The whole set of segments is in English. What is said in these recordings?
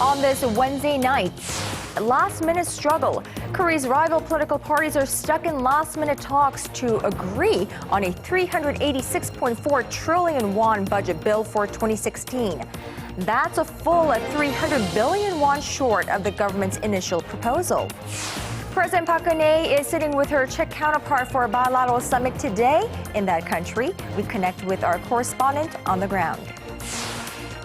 On this Wednesday night, last-minute struggle. Korea's rival political parties are stuck in last-minute talks to agree on a 386.4 trillion won budget bill for 2016. That's a full 300 billion won short of the government's initial proposal. President Park Geun-hye is sitting with her Czech counterpart for a bilateral summit today in that country. We connect with our correspondent on the ground.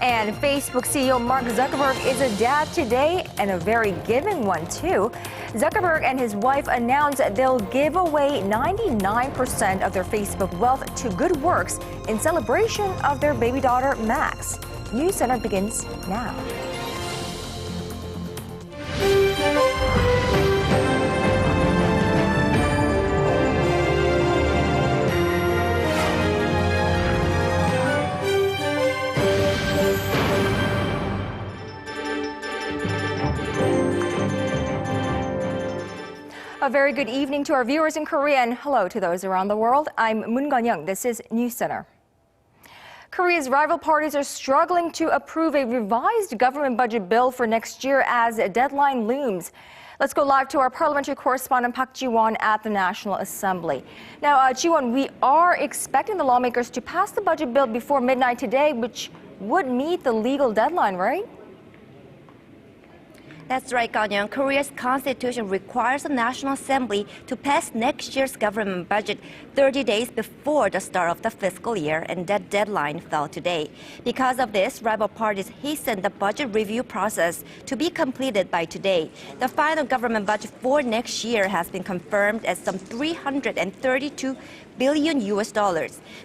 And Facebook CEO Mark Zuckerberg is a dad today, and a very giving one, too. Zuckerberg and his wife announced they'll give away 99% of their Facebook wealth to good works in celebration of their baby daughter, Max. News Center begins now. A very good evening to our viewers in Korea and hello to those around the world. I'm Moon Conn-young. This is News Center. Korea's rival parties are struggling to approve a revised government budget bill for next year as a deadline looms. Let's go live to our parliamentary correspondent Park Ji-won at the National Assembly. Now, Ji-won, we are expecting the lawmakers to pass the budget bill before midnight today, which would meet the legal deadline, right? That's right, Conn-young. Korea's constitution requires the National Assembly to pass next year's government budget 30 days before the start of the fiscal year, and that deadline fell today. Because of this, rival parties hastened the budget review process to be completed by today. The final government budget for next year has been confirmed as some $332 billion.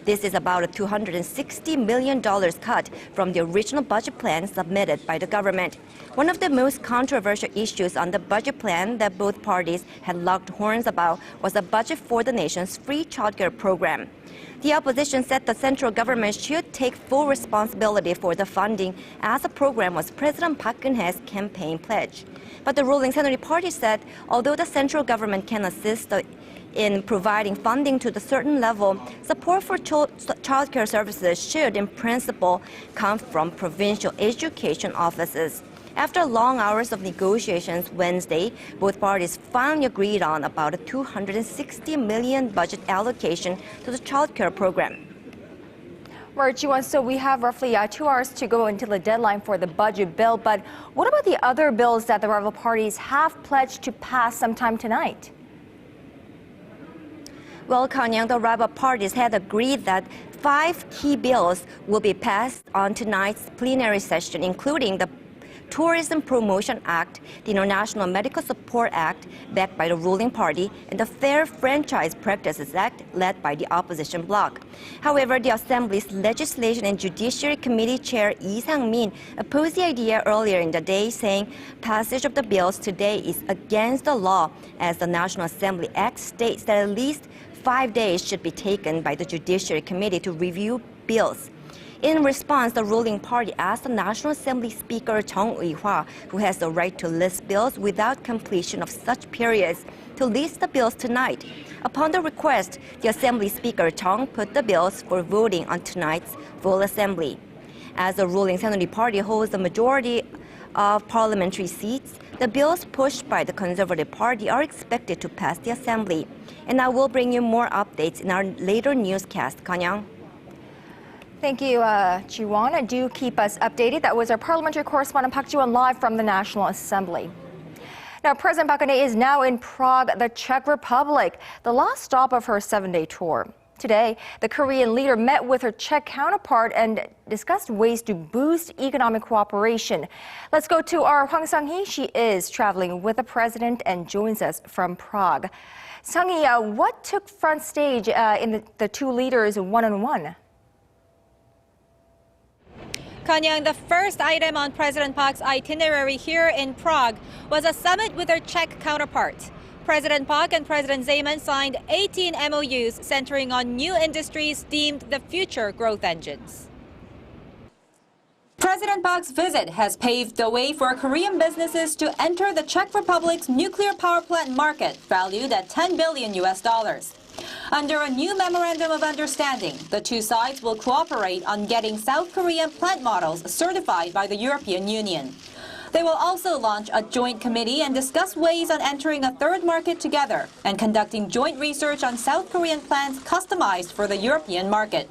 This is about a $260 million cut from the original budget plan submitted by the government. One of the most controversial issues on the budget plan that both parties had locked horns about was a budget for the nation's free childcare program. The opposition said the central government should take full responsibility for the funding, as the program was President Park Geun-hye's campaign pledge. But the ruling Central Party said although the central government can assist in providing funding to the certain level, support for childcare services should, in principle, come from provincial education offices. After long hours of negotiations Wednesday, both parties finally agreed on about a $260 million budget allocation to the childcare program. Right, Ji-won, so we have roughly 2 hours to go until the deadline for the budget bill. But what about the other bills that the rival parties have pledged to pass sometime tonight? Well, Conn-young, the rival parties had agreed that 5 key bills will be passed on tonight's plenary session, including the Tourism Promotion Act, the International Medical Support Act, backed by the ruling party, and the Fair Franchise Practices Act, led by the opposition bloc. However, the Assembly's Legislation and Judiciary Committee Chair Lee Sang-min opposed the idea earlier in the day, saying passage of the bills today is against the law, as the National Assembly Act states that at least 5 days should be taken by the Judiciary Committee to review bills. In response, the ruling party asked the National Assembly Speaker Chung Eui-hwa, who has the right to list bills without completion of such periods, to list the bills tonight. Upon the request, the Assembly Speaker Chung put the bills for voting on tonight's full assembly. As the ruling Central Party holds the majority of parliamentary seats, the bills pushed by the Conservative Party are expected to pass the Assembly. And I will bring you more updates in our later newscast. Conn-young. Thank you, Ji-won. Do keep us updated. That was our parliamentary correspondent Park Ji-won live from the National Assembly. Now, President Park Geun-hye is now in Prague, the Czech Republic, the last stop of her 7-day tour. Today, the Korean leader met with her Czech counterpart and discussed ways to boost economic cooperation. Let's go to our Hwang Sang-hee. She is traveling with the president and joins us from Prague. Sang-hee, what took front stage in the two leaders one-on-one? Conn-young, the first item on President Park's itinerary here in Prague was a summit with her Czech counterpart. President Park and President Zeman signed 18 MOUs centering on new industries deemed the future growth engines. President Park's visit has paved the way for Korean businesses to enter the Czech Republic's nuclear power plant market, valued at $10 billion. Under a new memorandum of understanding, the two sides will cooperate on getting South Korean plant models certified by the European Union. They will also launch a joint committee and discuss ways on entering a third market together and conducting joint research on South Korean plans customized for the European market.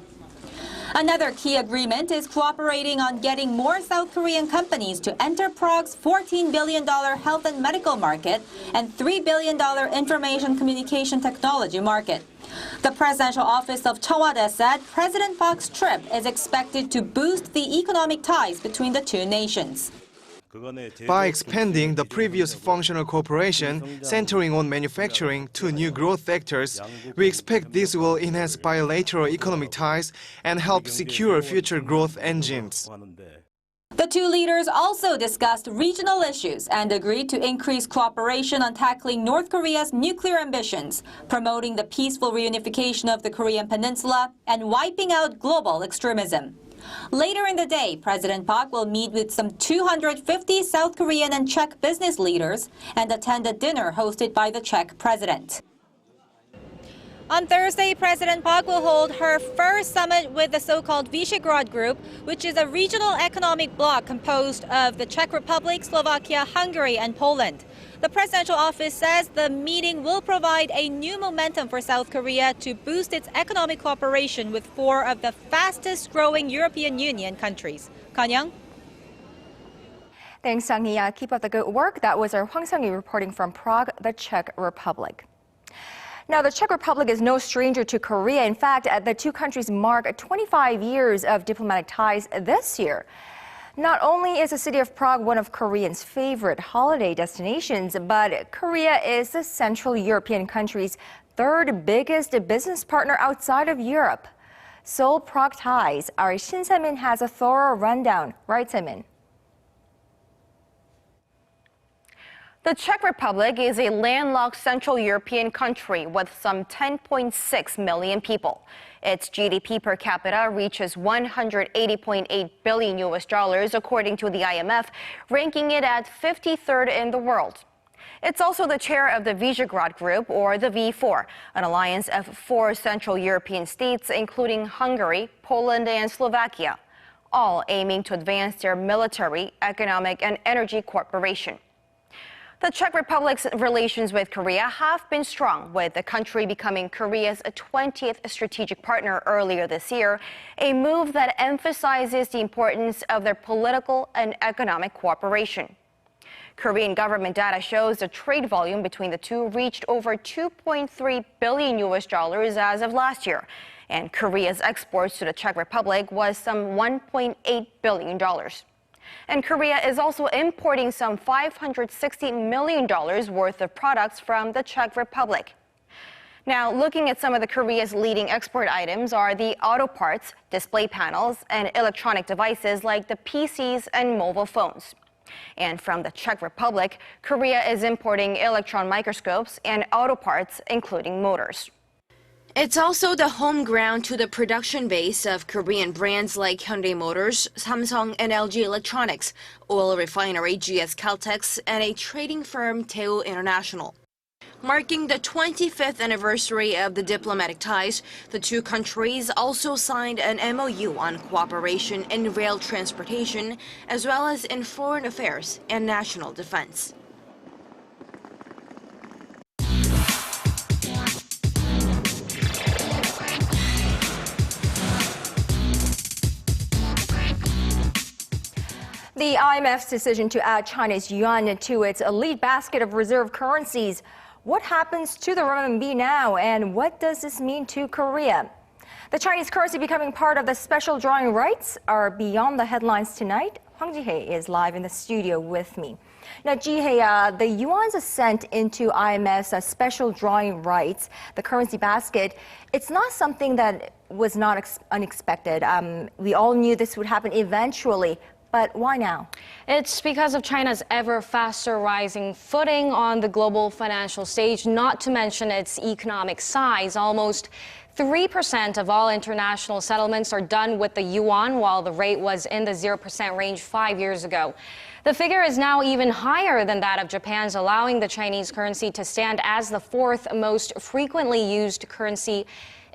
Another key agreement is cooperating on getting more South Korean companies to enter Prague's $14 billion health and medical market and $3 billion information communication technology market. The presidential office of Cheongwade said President Park's trip is expected to boost the economic ties between the two nations. By expanding the previous functional cooperation centering on manufacturing to new growth vectors, we expect this will enhance bilateral economic ties and help secure future growth engines. The two leaders also discussed regional issues and agreed to increase cooperation on tackling North Korea's nuclear ambitions, promoting the peaceful reunification of the Korean peninsula, and wiping out global extremism. Later in the day, President Park will meet with some 250 South Korean and Czech business leaders and attend a dinner hosted by the Czech president. On Thursday, President Park will hold her first summit with the so-called Visegrad Group, which is a regional economic bloc composed of the Czech Republic, Slovakia, Hungary, and Poland. The presidential office says the meeting will provide a new momentum for South Korea to boost its economic cooperation with four of the fastest-growing European Union countries. Conn-young? Thanks, Sang-hee. Keep up the good work. That was our Hwang Sang-hee reporting from Prague, the Czech Republic. Now, the Czech Republic is no stranger to Korea. In fact, the two countries mark 25 years of diplomatic ties this year. Not only is the city of Prague one of Koreans' favorite holiday destinations, but Korea is the Central European country's third biggest business partner outside of Europe. Seoul-Prague ties. Our Shin Se-min has a thorough rundown. Right, Se-min? The Czech Republic is a landlocked Central European country with some 10.6 million people. Its GDP per capita reaches $180.8 billion according to the IMF, ranking it at 53rd in the world. It's also the chair of the Visegrad Group, or the V4, an alliance of four Central European states, including Hungary, Poland, and Slovakia, all aiming to advance their military, economic, and energy cooperation. The Czech Republic's relations with Korea have been strong, with the country becoming Korea's 20th strategic partner earlier this year, a move that emphasizes the importance of their political and economic cooperation. Korean government data shows the trade volume between the two reached over $2.3 billion as of last year, and Korea's exports to the Czech Republic was some $1.8 billion. And Korea is also importing some $560 million worth of products from the Czech Republic. Now, looking at some of Korea's leading export items are the auto parts, display panels, and electronic devices like the PCs and mobile phones. And from the Czech Republic, Korea is importing electron microscopes and auto parts, including motors. It's also the home ground to the production base of Korean brands like Hyundai Motors, Samsung, and LG Electronics, oil refinery GS Caltex, and a trading firm Daewoo International. Marking the 25th anniversary of the diplomatic ties, the two countries also signed an MOU on cooperation in rail transportation, as well as in foreign affairs and national defense. The IMF's decision to add China's yuan to its elite basket of reserve currencies. What happens to the renminbi now, and what does this mean to Korea? The Chinese currency becoming part of the special drawing rights are beyond the headlines tonight. Hwang Ji-hye is live in the studio with me. Now, Ji-hye, the yuan's ascent into IMF's special drawing rights, the currency basket, it's not something that was not unexpected. We all knew this would happen eventually. But why now? It's because of China's ever faster rising footing on the global financial stage, not to mention its economic size. Almost 3% of all international settlements are done with the yuan, while the rate was in the 0% range 5 years ago. The figure is now even higher than that of Japan's, allowing the Chinese currency to stand as the fourth most frequently used currency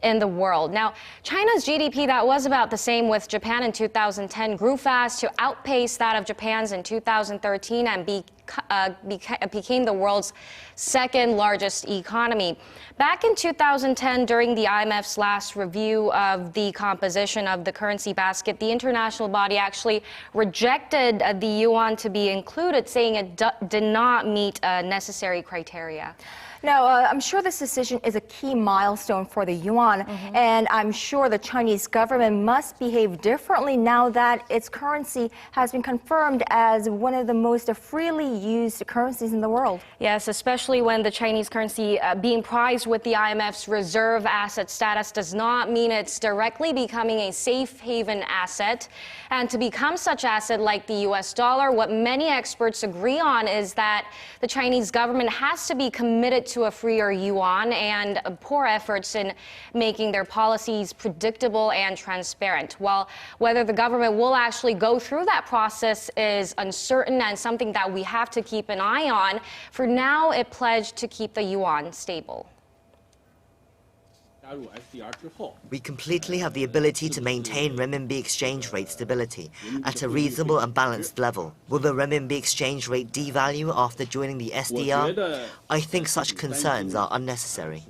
in the world. Now, China's GDP, that was about the same with Japan in 2010, grew fast to outpace that of Japan's in 2013 and became the world's second largest economy. Back in 2010, during the IMF's last review of the composition of the currency basket, the international body actually rejected the yuan to be included, saying it did not meet necessary criteria. Now, I'm sure this decision is a key milestone for the yuan, and I'm sure the Chinese government must behave differently now that its currency has been confirmed as one of the most freely used currencies in the world. Yes, especially when the Chinese currency being prized with the IMF's reserve asset status does not mean it's directly becoming a safe haven asset. And to become such asset like the US dollar, what many experts agree on is that the Chinese government has to be committed to a freer yuan and pour efforts in making their policies predictable and transparent. While whether the government will actually go through that process is uncertain and something that we have to keep an eye on, for now it pledged to keep the yuan stable. We completely have the ability to maintain renminbi exchange rate stability at a reasonable and balanced level. Will the renminbi exchange rate devalue after joining the SDR? I think such concerns are unnecessary.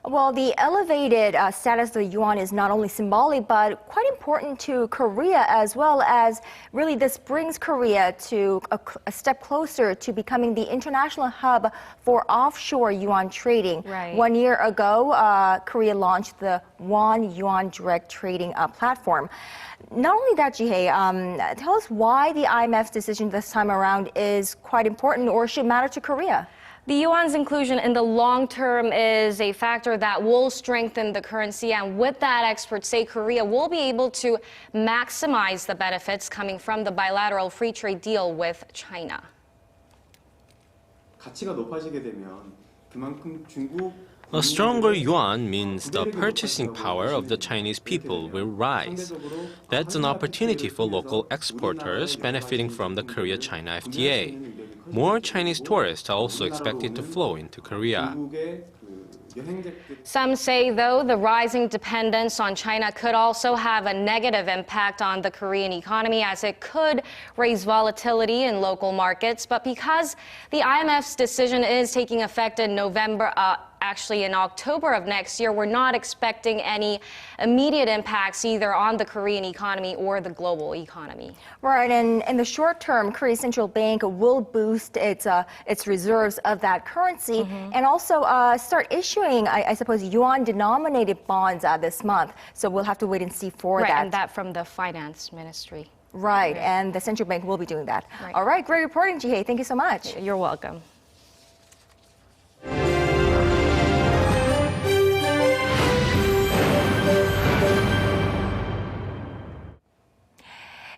Well, the elevated status of the yuan is not only symbolic, but quite important to Korea as well, as really this brings Korea to a step closer to becoming the international hub for offshore yuan trading. Right. 1 year ago, Korea launched the Won-Yuan Direct Trading platform. Not only that, Ji-hye, tell us why the IMF's decision this time around is quite important or should matter to Korea. The yuan's inclusion in the long term is a factor that will strengthen the currency, and with that, experts say Korea will be able to maximize the benefits coming from the bilateral free trade deal with China. A stronger yuan means the purchasing power of the Chinese people will rise. That's an opportunity for local exporters benefiting from the Korea-China FTA. More Chinese tourists are also expected to flow into Korea. Some say, though, the rising dependence on China could also have a negative impact on the Korean economy, as it could raise volatility in local markets. But because the IMF's decision is taking effect in actually in October of next year, we're not expecting any immediate impacts either on the Korean economy or the global economy. Right, and in the short term, Korea's central bank will boost its reserves of that currency and also start issuing, I suppose, yuan-denominated bonds this month. So we'll have to wait and see for that. Right, and that from the finance ministry. Right, and the central bank will be doing that. Right. All right, great reporting, Ji-hye. Thank you so much. You're welcome.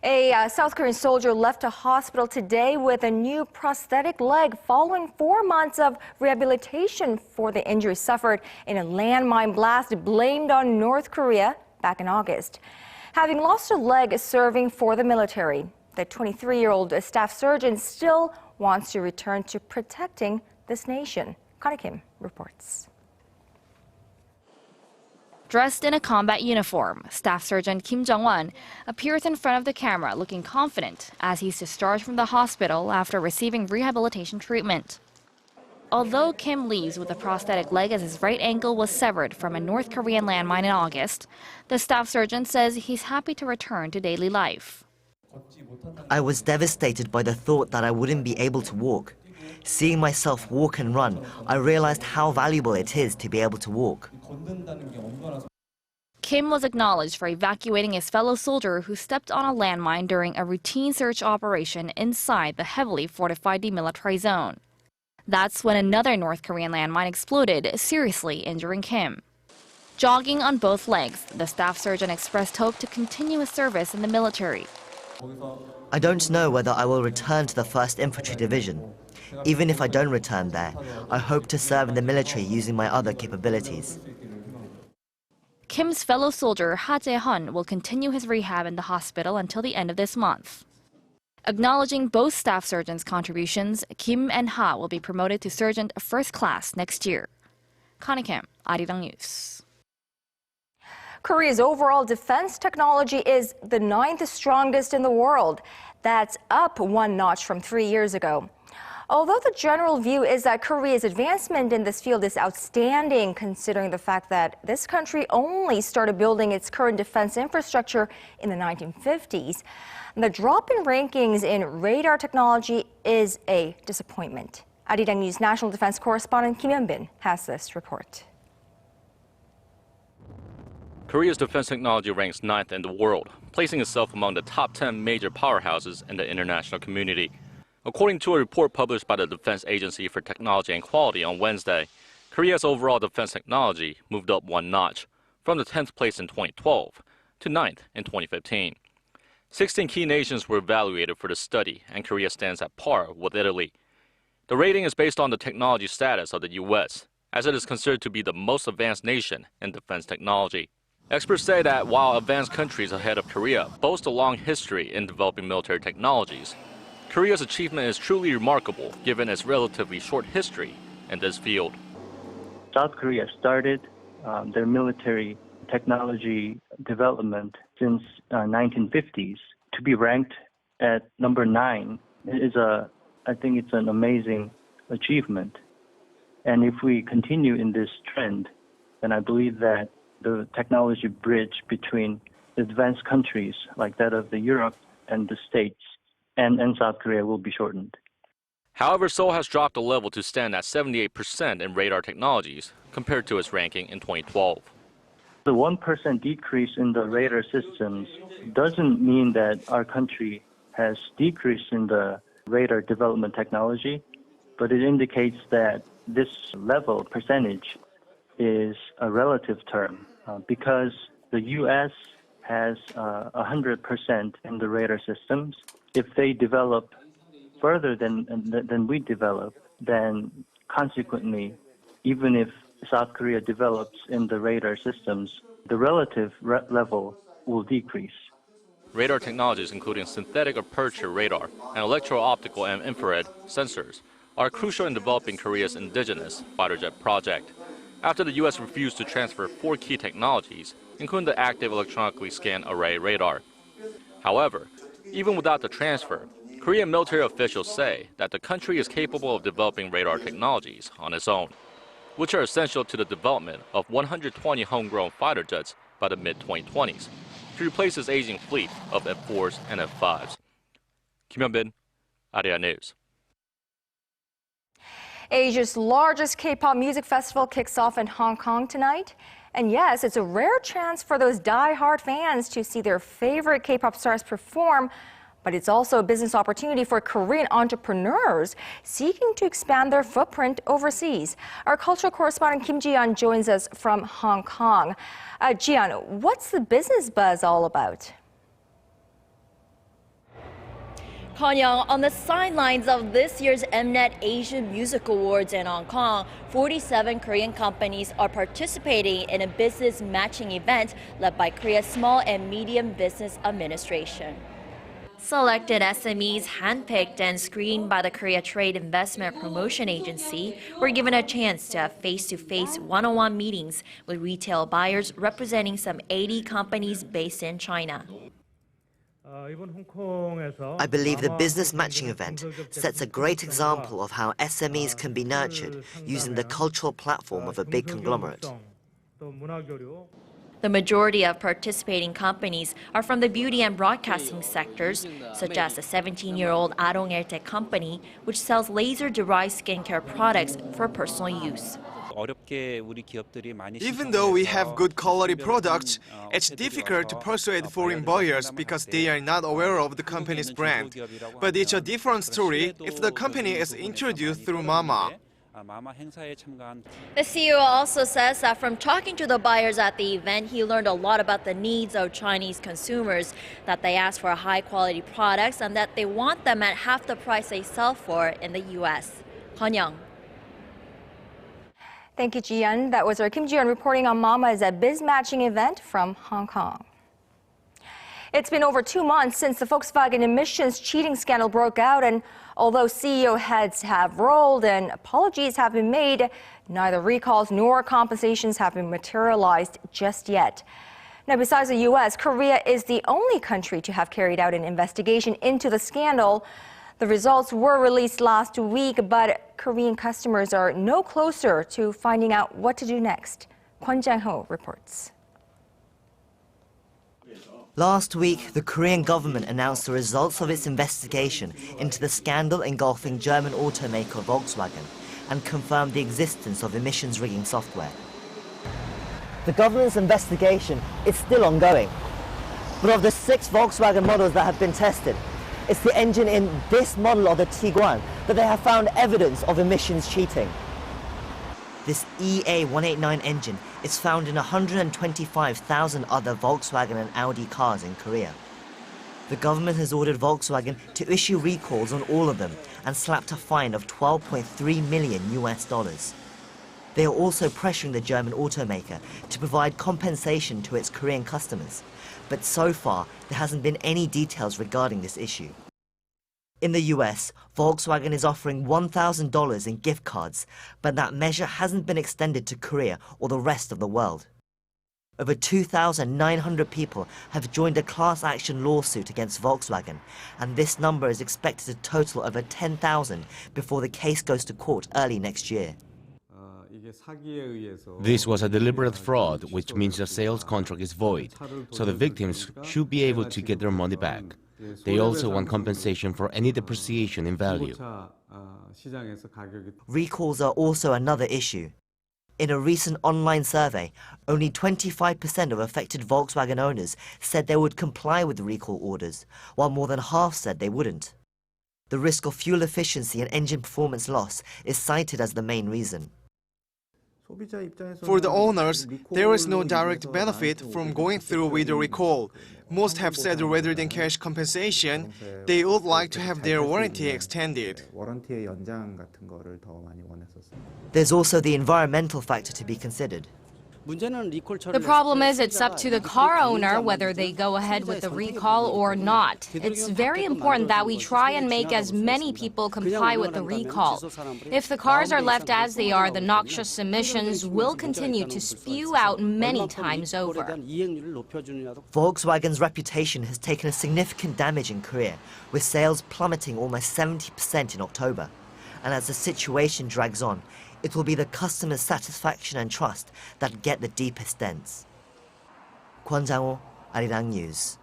A South Korean soldier left a hospital today with a new prosthetic leg following 4 months of rehabilitation for the injury suffered in a landmine blast blamed on North Korea back in August. Having lost a leg serving for the military, the 23-year-old staff surgeon still wants to return to protecting this nation. Kim reports. Dressed in a combat uniform, Staff Surgeon Kim Jong-won appears in front of the camera looking confident as he's discharged from the hospital after receiving rehabilitation treatment. Although Kim leaves with a prosthetic leg as his right ankle was severed from a North Korean landmine in August, the staff surgeon says he's happy to return to daily life. I was devastated by the thought that I wouldn't be able to walk. Seeing myself walk and run, I realized how valuable it is to be able to walk. Kim was acknowledged for evacuating his fellow soldier who stepped on a landmine during a routine search operation inside the heavily fortified demilitarized zone. That's when another North Korean landmine exploded, seriously injuring Kim. Jogging on both legs, the staff surgeon expressed hope to continue his service in the military. I don't know whether I will return to the 1st Infantry Division. Even if I don't return there, I hope to serve in the military using my other capabilities. Kim's fellow soldier Ha Jae-hun will continue his rehab in the hospital until the end of this month. Acknowledging both staff surgeons' contributions, Kim and Ha will be promoted to Sergeant First Class next year. Connie Kim, Arirang News. Korea's overall defense technology is the 9th strongest in the world. That's up one notch from 3 years ago. Although the general view is that Korea's advancement in this field is outstanding, considering the fact that this country only started building its current defense infrastructure in the 1950s, the drop in rankings in radar technology is a disappointment. Arirang News national defense correspondent Kim Hyun-bin has this report. Korea's defense technology ranks 9th in the world, placing itself among the top 10 major powerhouses in the international community. According to a report published by the Defense Agency for Technology and Quality on Wednesday, Korea's overall defense technology moved up one notch, from the 10th place in 2012 to 9th in 2015. 16 key nations were evaluated for the study, and Korea stands at par with Italy. The rating is based on the technology status of the U.S., as it is considered to be the most advanced nation in defense technology. Experts say that while advanced countries ahead of Korea boast a long history in developing military technologies, Korea's achievement is truly remarkable given its relatively short history in this field. South Korea started their military technology development since 1950s. To be ranked at number 9 is I think it's an amazing achievement. And if we continue in this trend, then I believe that the technology bridge between advanced countries like that of the Europe and the States and South Korea will be shortened. However, Seoul has dropped a level to stand at 78% in radar technologies compared to its ranking in 2012. The 1% decrease in the radar systems doesn't mean that our country has decreased in the radar development technology, but it indicates that this level percentage is a relative term because the U.S. has 100% in the radar systems. If they develop further than we develop, then consequently, even if South Korea develops in the radar systems, the relative level will decrease. Radar technologies, including synthetic aperture radar and electro-optical and infrared sensors, are crucial in developing Korea's indigenous fighter jet project. After the U.S. refused to transfer 4 key technologies, including the active electronically scanned array radar. However, even without the transfer, Korean military officials say that the country is capable of developing radar technologies on its own, which are essential to the development of 120 homegrown fighter jets by the mid-2020s, to replace its aging fleet of F-4s and F-5s. Kim Hyun-bin, Arirang News. Asia's largest K-pop music festival kicks off in Hong Kong tonight. And yes, it's a rare chance for those die-hard fans to see their favorite K-pop stars perform, but it's also a business opportunity for Korean entrepreneurs seeking to expand their footprint overseas. Our cultural correspondent Kim Ji-yeon joins us from Hong Kong. Ji-yeon, what's the business buzz all about? Conn-young, on the sidelines of this year's Mnet Asian Music Awards in Hong Kong, 47 Korean companies are participating in a business matching event led by Korea's Small and Medium Business Administration. Selected SMEs handpicked and screened by the Korea Trade Investment Promotion Agency were given a chance to have face-to-face one-on-one meetings with retail buyers representing some 80 companies based in China. I believe the business matching event sets a great example of how SMEs can be nurtured using the cultural platform of a big conglomerate. The majority of participating companies are from the beauty and broadcasting sectors, such as the 17-year-old Arirang company, which sells laser-derived skincare products for personal use. Even though we have good quality products, it's difficult to persuade foreign buyers because they are not aware of the company's brand. But it's a different story if the company is introduced through Mama. The CEO also says that from talking to the buyers at the event, he learned a lot about the needs of Chinese consumers, that they ask for high-quality products and that they want them at half the price they sell for in the U.S. Conn-young. Thank you, Ji-yeon. That was our Kim Ji-yeon reporting on Mama's biz matching event from Hong Kong. It's been over 2 months since the Volkswagen emissions cheating scandal broke out, and Although CEO heads have rolled and apologies have been made, neither recalls nor compensations have been materialized just yet. Now, besides the U.S., Korea is the only country to have carried out an investigation into the scandal. The results were released last week, but Korean customers are no closer to finding out what to do next. Kwon Jang-ho reports. Last week, the Korean government announced the results of its investigation into the scandal engulfing German automaker Volkswagen and confirmed the existence of emissions rigging software. The government's investigation is still ongoing, but of the 6 Volkswagen models that have been tested, it's the engine in this model of the Tiguan that they have found evidence of emissions cheating. This EA189 engine is found in 125,000 other Volkswagen and Audi cars in Korea. The government has ordered Volkswagen to issue recalls on all of them and slapped a fine of $12.3 million. They are also pressuring the German automaker to provide compensation to its Korean customers, but so far there hasn't been any details regarding this issue. In the US, Volkswagen is offering $1,000 in gift cards, but that measure hasn't been extended to Korea or the rest of the world. Over 2,900 people have joined a class action lawsuit against Volkswagen, and this number is expected to total over 10,000 before the case goes to court early next year. This was a deliberate fraud, which means the sales contract is void, so the victims should be able to get their money back. They also want compensation for any depreciation in value. Recalls are also another issue. In a recent online survey, only 25% of affected Volkswagen owners said they would comply with the recall orders, while more than half said they wouldn't. The risk of fuel efficiency and engine performance loss is cited as the main reason. For the owners, there is no direct benefit from going through with the recall. Most have said rather than cash compensation, they would like to have their warranty extended. There's also the environmental factor to be considered. The problem is it's up to the car owner whether they go ahead with the recall or not. It's very important that we try and make as many people comply with the recall. If the cars are left as they are, the noxious emissions will continue to spew out many times over. Volkswagen's reputation has taken a significant damage in Korea, with sales plummeting almost 70% in October. And as the situation drags on, it will be the customer's satisfaction and trust that get the deepest dents. Kwon Jang-ho, Arirang News.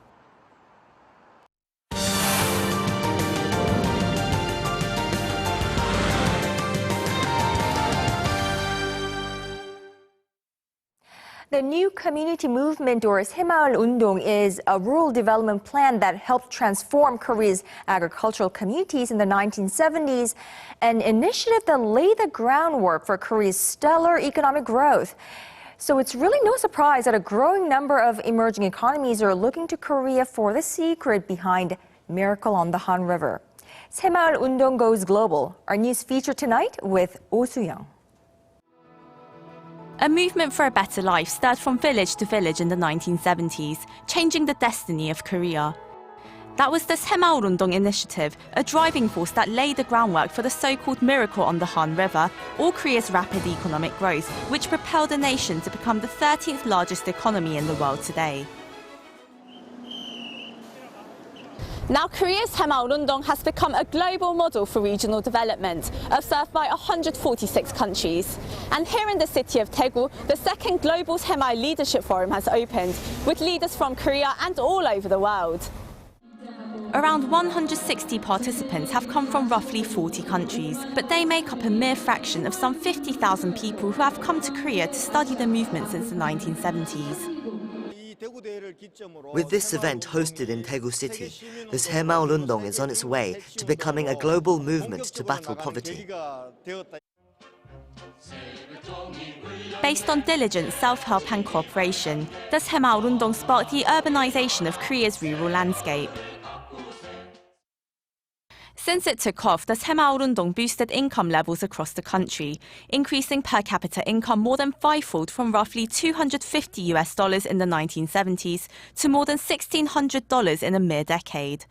The new community movement, or 새마을 운동, is a rural development plan that helped transform Korea's agricultural communities in the 1970s, an initiative that laid the groundwork for Korea's stellar economic growth. So it's really no surprise that a growing number of emerging economies are looking to Korea for the secret behind Miracle on the Han River. 새마을 운동 goes global. Our news feature tonight with Oh Soo-young. A movement for a better life stirred from village to village in the 1970s, changing the destiny of Korea. That was the 새마을 운동 initiative, a driving force that laid the groundwork for the so-called Miracle on the Han River, or Korea's rapid economic growth, which propelled the nation to become the 13th largest economy in the world today. Now, Korea's 새마을 운동 has become a global model for regional development, observed by 146 countries. And here in the city of Daegu, the second Global 새마을 Leadership Forum has opened, with leaders from Korea and all over the world. Around 160 participants have come from roughly 40 countries, but they make up a mere fraction of some 50,000 people who have come to Korea to study the movement since the 1970s. With this event hosted in Daegu City, the 새마을 운동 is on its way to becoming a global movement to battle poverty. Based on diligence, self-help and cooperation, the 새마을 운동 sparked the urbanization of Korea's rural landscape. Since it took off, the 새마을 운동 boosted income levels across the country, increasing per capita income more than fivefold from roughly $250 in the 1970s to more than $1,600 in a mere decade.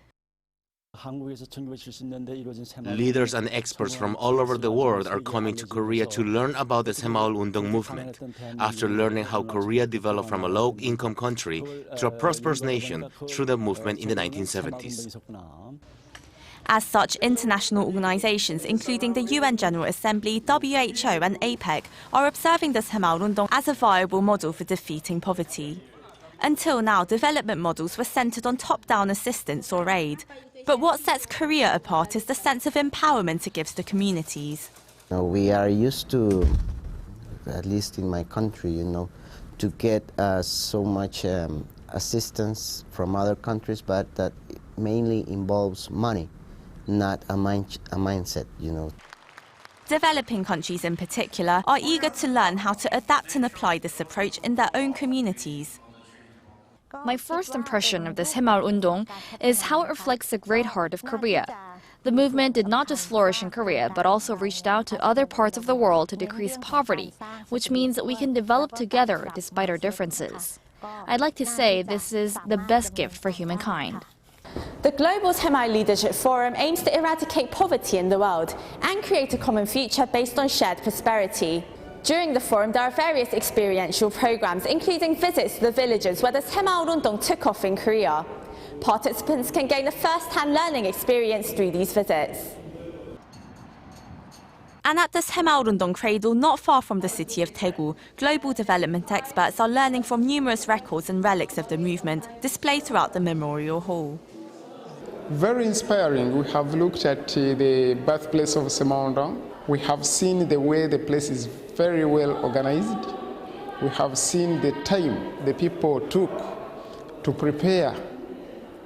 Leaders and experts from all over the world are coming to Korea to learn about the Semaul-Undong movement, after learning how Korea developed from a low-income country to a prosperous nation through the movement in the 1970s. As such, international organisations, including the UN General Assembly, WHO and APEC, are observing the Semaul-Undong as a viable model for defeating poverty. Until now, development models were centred on top-down assistance or aid. But what sets Korea apart is the sense of empowerment it gives to communities. We are used to, at least in my country, to get so much assistance from other countries, but that mainly involves money, not a mindset, Developing countries in particular are eager to learn how to adapt and apply this approach in their own communities. My first impression of the Semaul-Undong is how it reflects the great heart of Korea. The movement did not just flourish in Korea, but also reached out to other parts of the world to decrease poverty, which means that we can develop together despite our differences. I'd like to say this is the best gift for humankind. The Global Semaul Leadership Forum aims to eradicate poverty in the world and create a common future based on shared prosperity. During the forum, there are various experiential programs, including visits to the villages where the Semaul-Undong took off in Korea. Participants can gain a first-hand learning experience through these visits. And at the Semaul-Undong cradle, not far from the city of Daegu, global development experts are learning from numerous records and relics of the movement displayed throughout the memorial hall. Very inspiring. We have looked at the birthplace of Semaul-Undong. We have seen the way the place is very well organized. We have seen the time the people took to prepare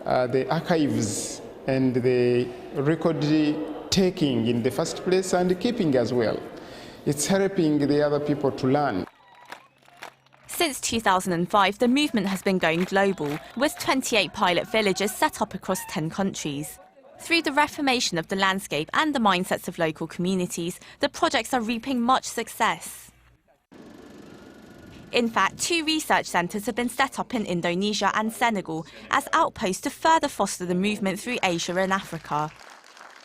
the archives and the record taking in the first place and keeping as well. It's helping the other people to learn. Since 2005, the movement has been going global, with 28 pilot villages set up across 10 countries. Through the reformation of the landscape and the mindsets of local communities, the projects are reaping much success. In fact, 2 research centres have been set up in Indonesia and Senegal as outposts to further foster the movement through Asia and Africa.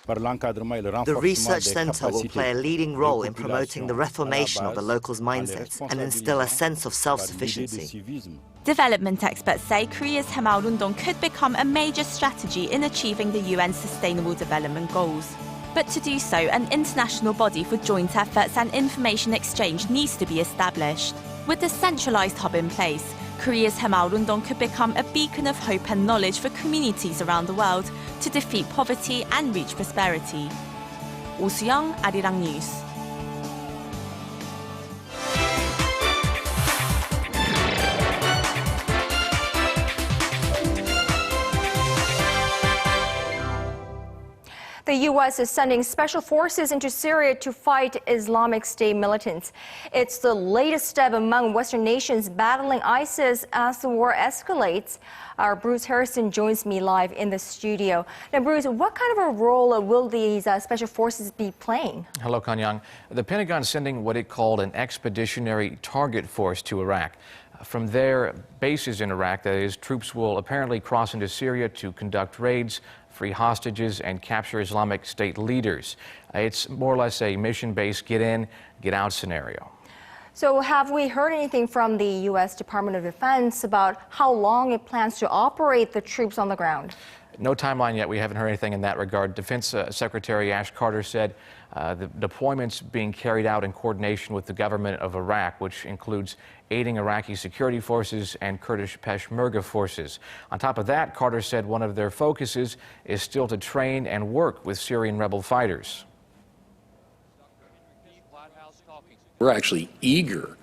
The research centre will play a leading role in promoting the reformation of the locals' mindsets and instill a sense of self-sufficiency. Development experts say Korea's Semaul-Undong could become a major strategy in achieving the UN's Sustainable Development Goals. But to do so, an international body for joint efforts and information exchange needs to be established. With a centralised hub in place, Korea's Semaul-Undong could become a beacon of hope and knowledge for communities around the world to defeat poverty and reach prosperity. Oh Soo-young, Arirang News. The U.S. is sending special forces into Syria to fight Islamic State militants. It's the latest step among Western nations battling ISIS as the war escalates. Our Bruce Harrison joins me live in the studio. Now, Bruce, what kind of a role will these special forces be playing? Hello, Conn-young. The Pentagon sending what it called an expeditionary target force to Iraq. From their bases in Iraq, that is, troops will apparently cross into Syria to conduct raids, free hostages, and capture Islamic State leaders. It's more or less a mission-based get in, get out scenario. So have we heard anything from the U.S. Department of Defense about how long it plans to operate the troops on the ground? No timeline yet. We haven't heard anything in that regard. Defense Secretary Ash Carter said the deployments being carried out in coordination with the government of Iraq, which includes aiding Iraqi security forces and Kurdish Peshmerga forces. On top of that, Carter said one of their focuses is still to train and work with Syrian rebel fighters. We're actually eager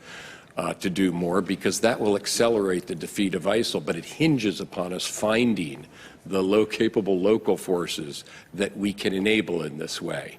to do more because that will accelerate the defeat of ISIL, but it hinges upon us finding the capable local forces that we can enable in this way.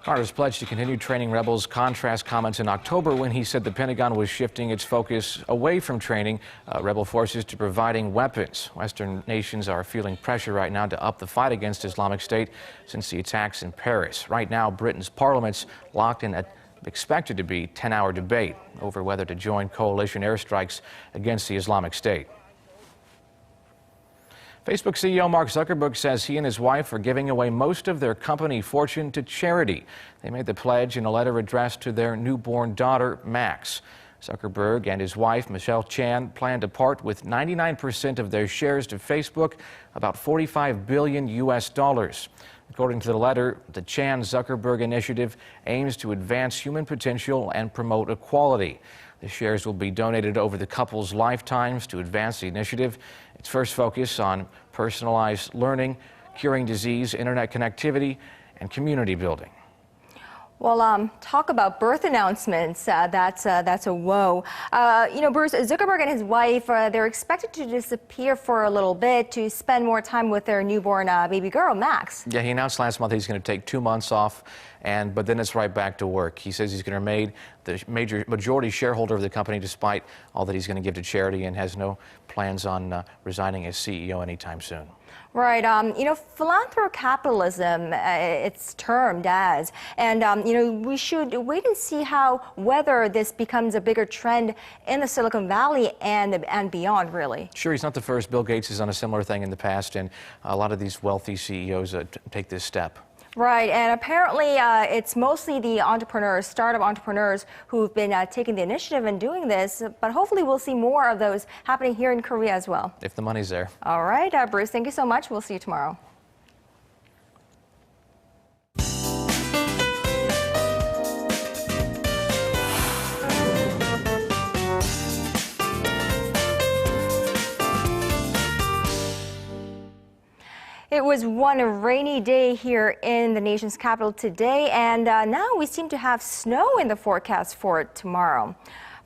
Carter's pledged to continue training rebels contrast comments in October when he said the Pentagon was shifting its focus away from training rebel forces to providing weapons. Western nations are feeling pressure right now to up the fight against Islamic State since the attacks in Paris. Right now, Britain's parliament's locked in expected to be 10-hour debate over whether to join coalition airstrikes against the Islamic State. Facebook CEO Mark Zuckerberg says he and his wife are giving away most of their company fortune to charity. They made the pledge in a letter addressed to their newborn daughter, Max. Zuckerberg and his wife, Michelle Chan, plan to part with 99% of their shares to Facebook, about $45 billion US. According to the letter, the Chan-Zuckerberg initiative aims to advance human potential and promote equality. The shares will be donated over the couple's lifetimes to advance the initiative. Its first focus on personalized learning, curing disease, internet connectivity, and community building. Well, talk about birth announcements. That's a woe. Bruce, Zuckerberg and his wife, they're expected to disappear for a little bit to spend more time with their newborn baby girl, Max. Yeah, he announced last month he's going to take 2 months off, but then it's right back to work. He says he's going to remain the majority shareholder of the company despite all that he's going to give to charity, and has no plans on resigning as CEO anytime soon. Right. Philanthrocapitalism, it's termed as. And, we should wait and see whether this becomes a bigger trend in the Silicon Valley and beyond, really. Sure, he's not the first. Bill Gates has done a similar thing in the past, and a lot of these wealthy CEOs take this step. Right, and apparently it's mostly the entrepreneurs, startup entrepreneurs, who've been taking the initiative and doing this, but hopefully we'll see more of those happening here in Korea as well. If the money's there. All right, Bruce, thank you so much. We'll see you tomorrow. It was one rainy day here in the nation's capital today, and now we seem to have snow in the forecast for tomorrow.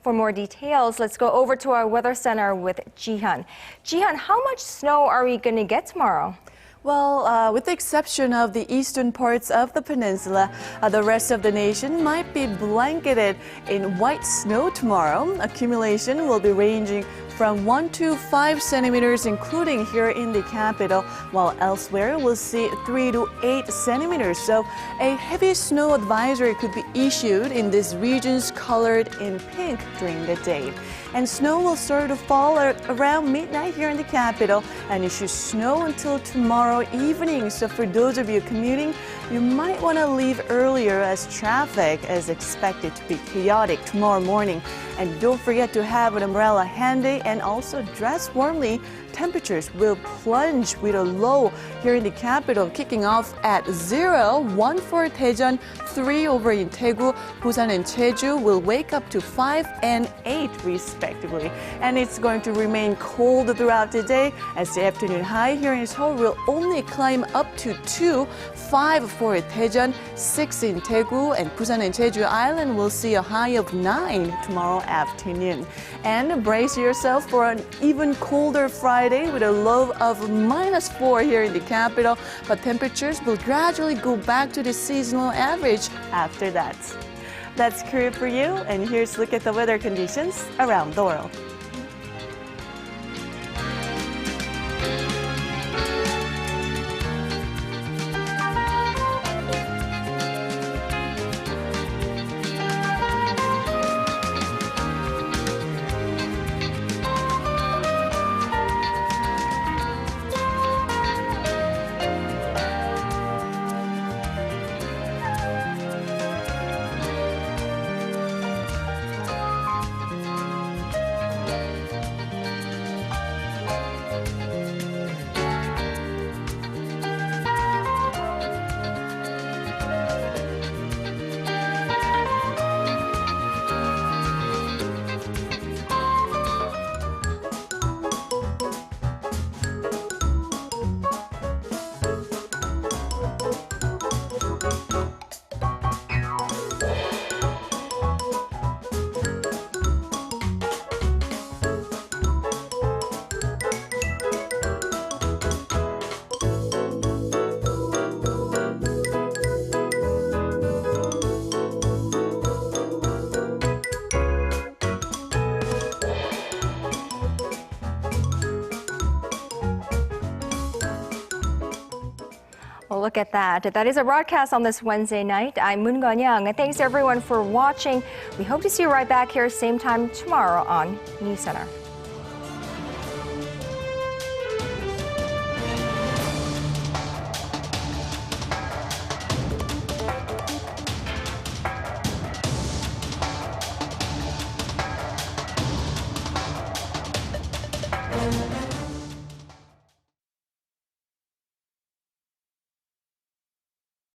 For more details, let's go over to our weather center with Ji-hyun. Ji-hyun, how much snow are we going to get tomorrow? Well, with the exception of the eastern parts of the peninsula, the rest of the nation might be blanketed in white snow tomorrow. Accumulation will be ranging from 1 to 5 centimeters, including here in the capital, while elsewhere we'll see 3 to 8 centimeters. So a heavy snow advisory could be issued in these regions colored in pink during the day. And snow will start to fall around midnight here in the capital, and it should snow until tomorrow evening. So for those of you commuting, you might want to leave earlier as traffic is expected to be chaotic tomorrow morning. And don't forget to have an umbrella handy and also dress warmly. Temperatures will plunge with a low here in the capital, kicking off at 0, 1 for Daejeon, 3 over in Daegu, Busan and Jeju will wake up to 5 and 8 respectively. And it's going to remain cold throughout the day as the afternoon high here in Seoul will only climb up to 2, 5 for Daejeon, 6 in Daegu, and Busan and Jeju Island will see a high of 9 tomorrow afternoon. And brace yourself for an even colder Friday with a low of -4 here in the capital, but temperatures will gradually go back to the seasonal average after that. That's Korea for you, and here's a look at the weather conditions around the world. Well, look at that. That is a broadcast on this Wednesday night. I'm Moon Conn-young. Thanks everyone for watching. We hope to see you right back here same time tomorrow on NewsCenter.